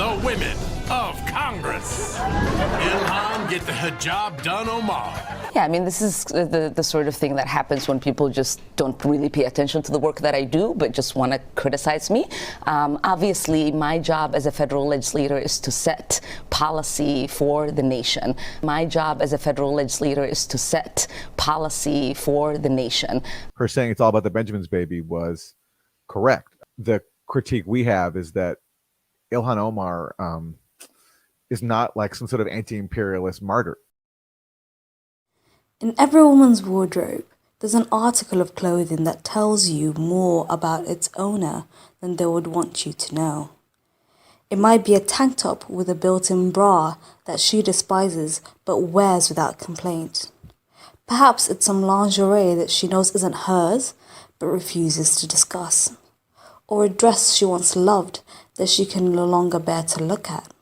the women of Congress. Ilhan, get the job done, Omar. Yeah, I mean, this is the sort of thing that happens when people just don't really pay attention to the work that I do, but just want to criticize me. Obviously, my job as a federal legislator is to set policy for the nation. My job as a federal legislator is to set policy for the nation. Her saying it's all about the Benjamins, baby, was correct. The critique we have is that Ilhan Omar is not like some sort of anti-imperialist martyr. In every woman's wardrobe, there's an article of clothing that tells you more about its owner than they would want you to know. It might be a tank top with a built-in bra that she despises but wears without complaint. Perhaps it's some lingerie that she knows isn't hers but refuses to discuss. Or a dress she once loved that she can no longer bear to look at.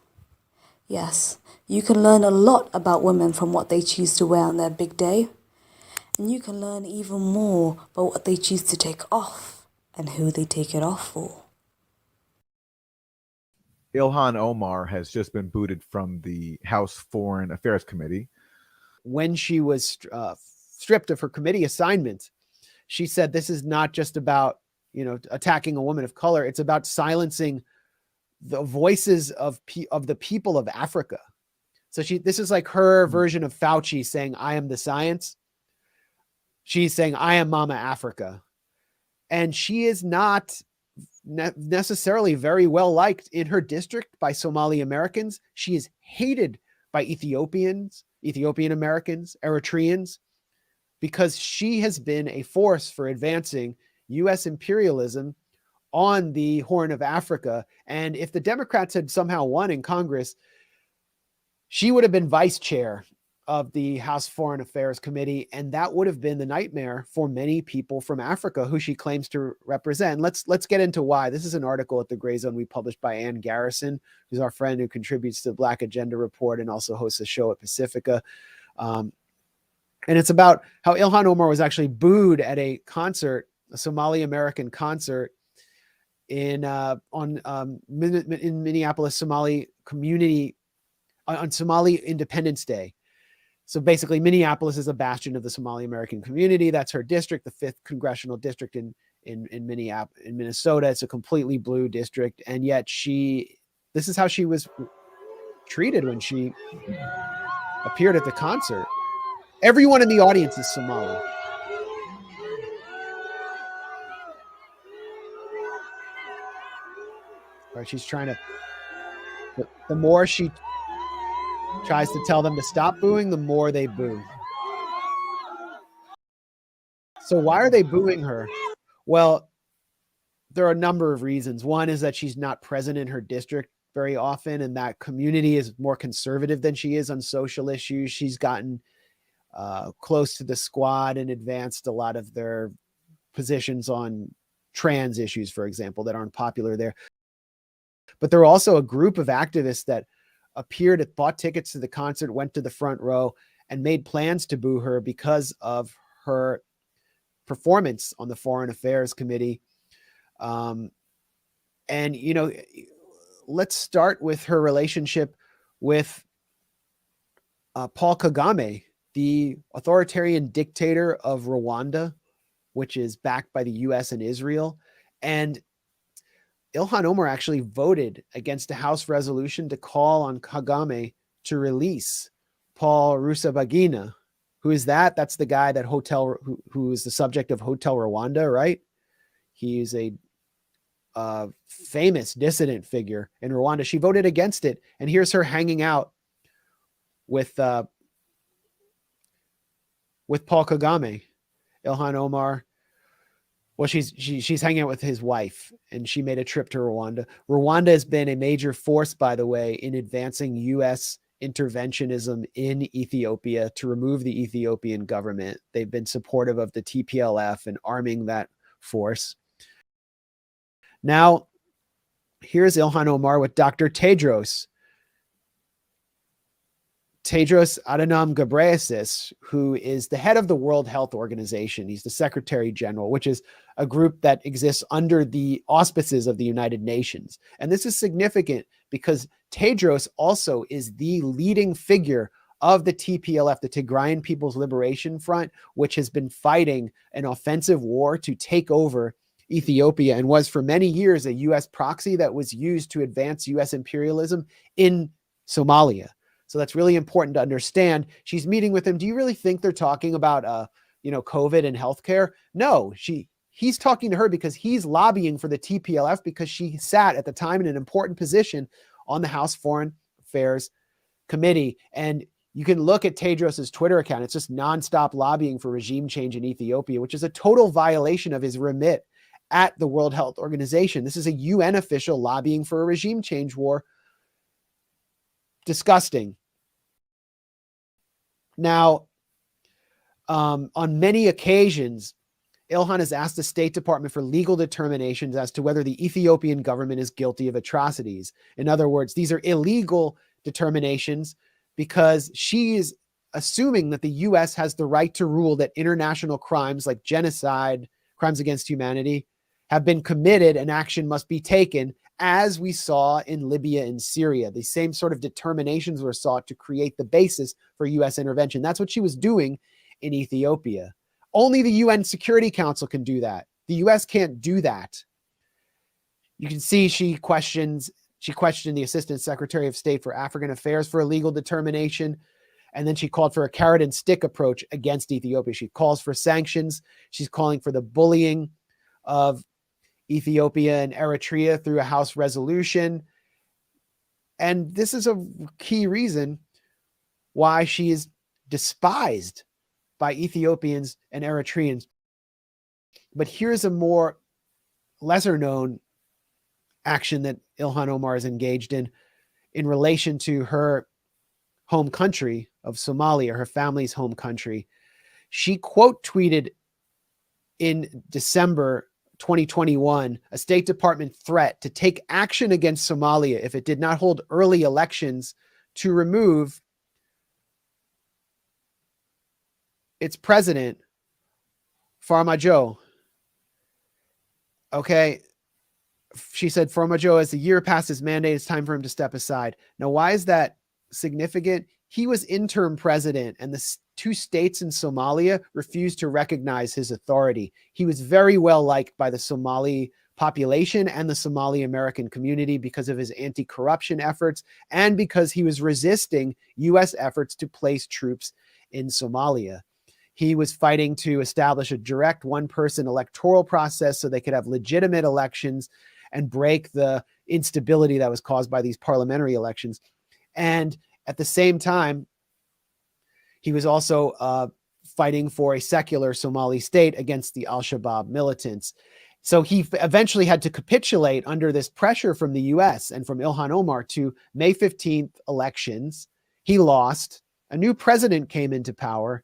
Yes, you can learn a lot about women from what they choose to wear on their big day. And you can learn even more about what they choose to take off and who they take it off for. Ilhan Omar has just been booted from the House Foreign Affairs Committee. When she was stripped of her committee assignment, she said this is not just about, attacking a woman of color. It's about silencing the voices of the people of Africa. So this is like her version of Fauci saying, I am the science. She's saying, I am Mama Africa. And she is not necessarily very well liked in her district by Somali-Americans. She is hated by Ethiopians, Ethiopian Americans, Eritreans, because she has been a force for advancing U.S. imperialism on the Horn of Africa. And if the Democrats had somehow won in Congress, she would have been vice chair of the House Foreign Affairs Committee, and that would have been the nightmare for many people from Africa who she claims to represent. Let's get into why. This is an article at the Gray Zone we published by Ann Garrison, who's our friend who contributes to the Black Agenda Report and also hosts a show at Pacifica. And it's about how Ilhan Omar was actually booed at a concert, a Somali-American concert in Minneapolis Somali community on Somali Independence Day. So basically, Minneapolis is a bastion of the Somali-American community. That's her district, the 5th congressional district in Minnesota. It's a completely blue district, and yet this is how she was treated when she appeared at the concert. Everyone in the audience is Somali. All right, she's trying to. The more she tries to tell them to stop booing, the more they boo. So why are they booing her? Well, there are a number of reasons. One is that she's not present in her district very often, and that community is more conservative than she is on social issues. She's gotten close to the squad and advanced a lot of their positions on trans issues, for example, that aren't popular there. But there are also a group of activists that bought tickets to the concert, went to the front row, and made plans to boo her because of her performance on the Foreign Affairs Committee. And, let's start with her relationship with Paul Kagame, the authoritarian dictator of Rwanda, which is backed by the U.S. and Israel. And Ilhan Omar actually voted against a House resolution to call on Kagame to release Paul Rusesabagina. Who is that? That's the guy that who is the subject of Hotel Rwanda, right? He is a famous dissident figure in Rwanda. She voted against it, and here's her hanging out with Paul Kagame. Ilhan Omar. Well, she's hanging out with his wife, and she made a trip to Rwanda. Rwanda has been a major force, by the way, in advancing U.S. interventionism in Ethiopia to remove the Ethiopian government. They've been supportive of the TPLF and arming that force. Now, here's Ilhan Omar with Dr. Tedros Adhanom Ghebreyesus, who is the head of the World Health Organization. He's the Secretary General, which is a group that exists under the auspices of the United Nations. And this is significant because Tedros also is the leading figure of the TPLF, the Tigrayan People's Liberation Front, which has been fighting an offensive war to take over Ethiopia and was for many years a U.S. proxy that was used to advance U.S. imperialism in Somalia. So that's really important to understand. She's meeting with him. Do you really think they're talking about, COVID and healthcare? No, he's talking to her because he's lobbying for the TPLF because she sat at the time in an important position on the House Foreign Affairs Committee. And you can look at Tedros's Twitter account. It's just nonstop lobbying for regime change in Ethiopia, which is a total violation of his remit at the World Health Organization. This is a UN official lobbying for a regime change war. Disgusting. Now, on many occasions, Ilhan has asked the State Department for legal determinations as to whether the Ethiopian government is guilty of atrocities. In other words, these are illegal determinations because she is assuming that the U.S. has the right to rule that international crimes like genocide, crimes against humanity, have been committed and action must be taken, as we saw in Libya and Syria. The same sort of determinations were sought to create the basis for U.S. intervention. That's what she was doing in Ethiopia. Only the UN Security Council can do that. The U.S. can't do that. You can see she questioned the Assistant Secretary of State for African Affairs for a legal determination. And then she called for a carrot and stick approach against Ethiopia. She calls for sanctions. She's calling for the bullying of Ethiopia and Eritrea through a House resolution. And this is a key reason why she is despised by Ethiopians and Eritreans. But here's a more lesser known action that Ilhan Omar is engaged in relation to her home country of Somalia, her family's home country. She quote tweeted in December 2021, a State Department threat to take action against Somalia if it did not hold early elections to remove its president, Farmaajo. Okay. She said, Farmaajo, as the year past his mandate, it's time for him to step aside. Now, why is that significant? He was interim president, and the two states in Somalia refused to recognize his authority. He was very well liked by the Somali population and the Somali-American community because of his anti-corruption efforts and because he was resisting U.S. efforts to place troops in Somalia. He was fighting to establish a direct one-person electoral process so they could have legitimate elections and break the instability that was caused by these parliamentary elections. And at the same time, he was also fighting for a secular Somali state against the al-Shabaab militants. So he eventually had to capitulate under this pressure from the U.S. and from Ilhan Omar to May 15th elections. He lost. A new president came into power.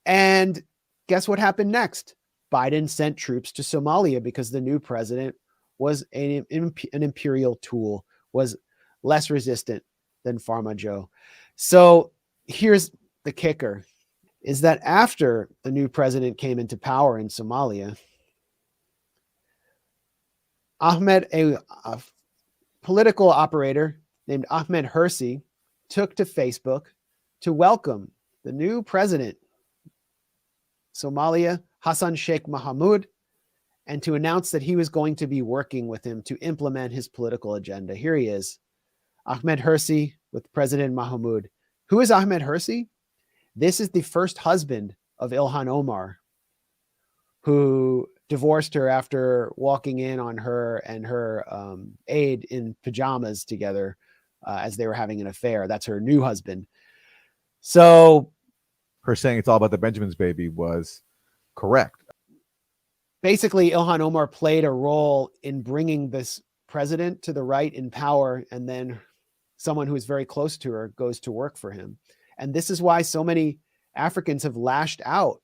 And guess what happened next? Biden sent troops to Somalia because the new president was an imperial tool, was less resistant than Farmaajo. So here's the kicker, is that after the new president came into power in Somalia, a political operator named Ahmed Hersi took to Facebook to welcome the new president, Somalia, Hassan Sheikh Mohamud, and to announce that he was going to be working with him to implement his political agenda. Here he is, Ahmed Hersi with President Mohamud. Who is Ahmed Hersi? This is the first husband of Ilhan Omar, who divorced her after walking in on her and her aide in pajamas together as they were having an affair. That's her new husband. So her saying it's all about the Benjamin's baby was correct. Basically, Ilhan Omar played a role in bringing this president to the right in power, and then someone who is very close to her goes to work for him. And this is why so many Africans have lashed out,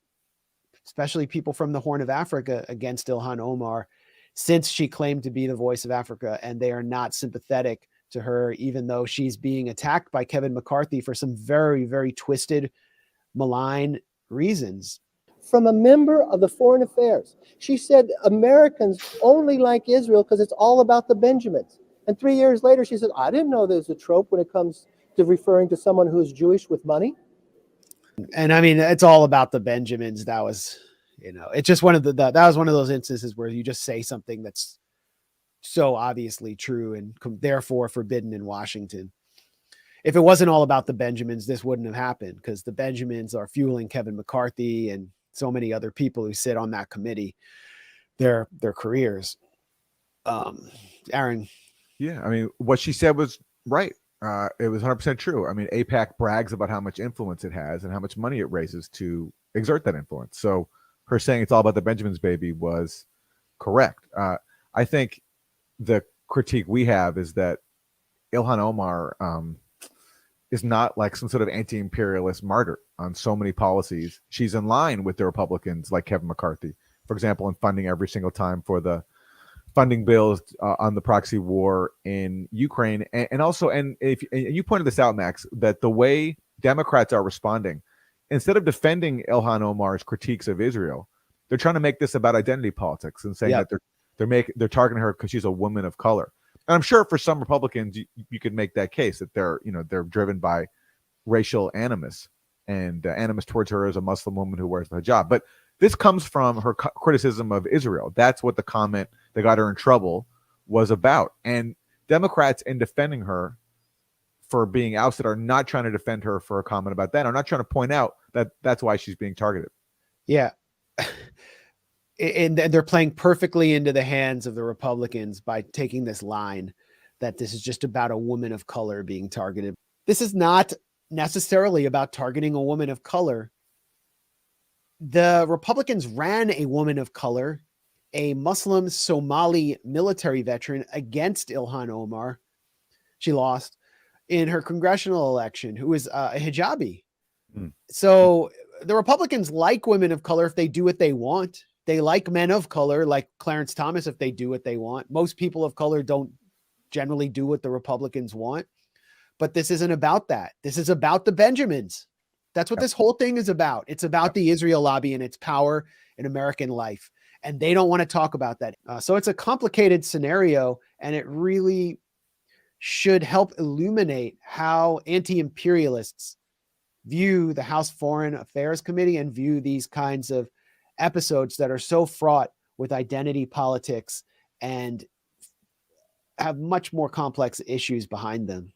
especially people from the Horn of Africa, against Ilhan Omar, since she claimed to be the voice of Africa, and they are not sympathetic to her, even though she's being attacked by Kevin McCarthy for some very, very twisted, malign reasons. From a member of the Foreign Affairs. She said Americans only like Israel because it's all about the Benjamins. And 3 years later, she said, I didn't know there's a trope when it comes to referring to someone who's Jewish with money. And I mean, it's all about the Benjamins. That was, it's just one of that was one of those instances where you just say something that's so obviously true and therefore forbidden in Washington. If it wasn't all about the Benjamins, this wouldn't have happened, because the Benjamins are fueling Kevin McCarthy and so many other people who sit on that committee, their careers. Aaron. Yeah, I mean, what she said was right. It was 100% true. I mean, AIPAC brags about how much influence it has and how much money it raises to exert that influence. So her saying it's all about the Benjamins, baby, was correct. I think the critique we have is that Ilhan Omar is not like some sort of anti-imperialist martyr on so many policies. She's in line with the Republicans like Kevin McCarthy, for example, in funding every single time for the funding bills on the proxy war in Ukraine. And also, and you pointed this out, Max, that the way Democrats are responding, instead of defending Ilhan Omar's critiques of Israel, they're trying to make this about identity politics and saying that they're targeting her because she's a woman of color. And I'm sure for some Republicans, you could make that case that they're driven by racial animus and animus towards her as a Muslim woman who wears the hijab. But this comes from her criticism of Israel. That's what the comment that got her in trouble was about. And Democrats, in defending her for being ousted, are not trying to defend her for a comment about that. Are not trying to point out that that's why she's being targeted. Yeah. And they're playing perfectly into the hands of the Republicans by taking this line that this is just about a woman of color being targeted. This is not necessarily about targeting a woman of color. The Republicans ran a woman of color, a Muslim Somali military veteran, against Ilhan Omar. She lost in her congressional election, who was a hijabi. So the Republicans like women of color if they do what they want. They like men of color, like Clarence Thomas, if they do what they want. Most people of color don't generally do what the Republicans want. But this isn't about that. This is about the Benjamins. That's what this whole thing is about. It's about the Israel lobby and its power in American life. And they don't want to talk about that. So it's a complicated scenario, and it really should help illuminate how anti-imperialists view the House Foreign Affairs Committee and view these kinds of episodes that are so fraught with identity politics and have much more complex issues behind them.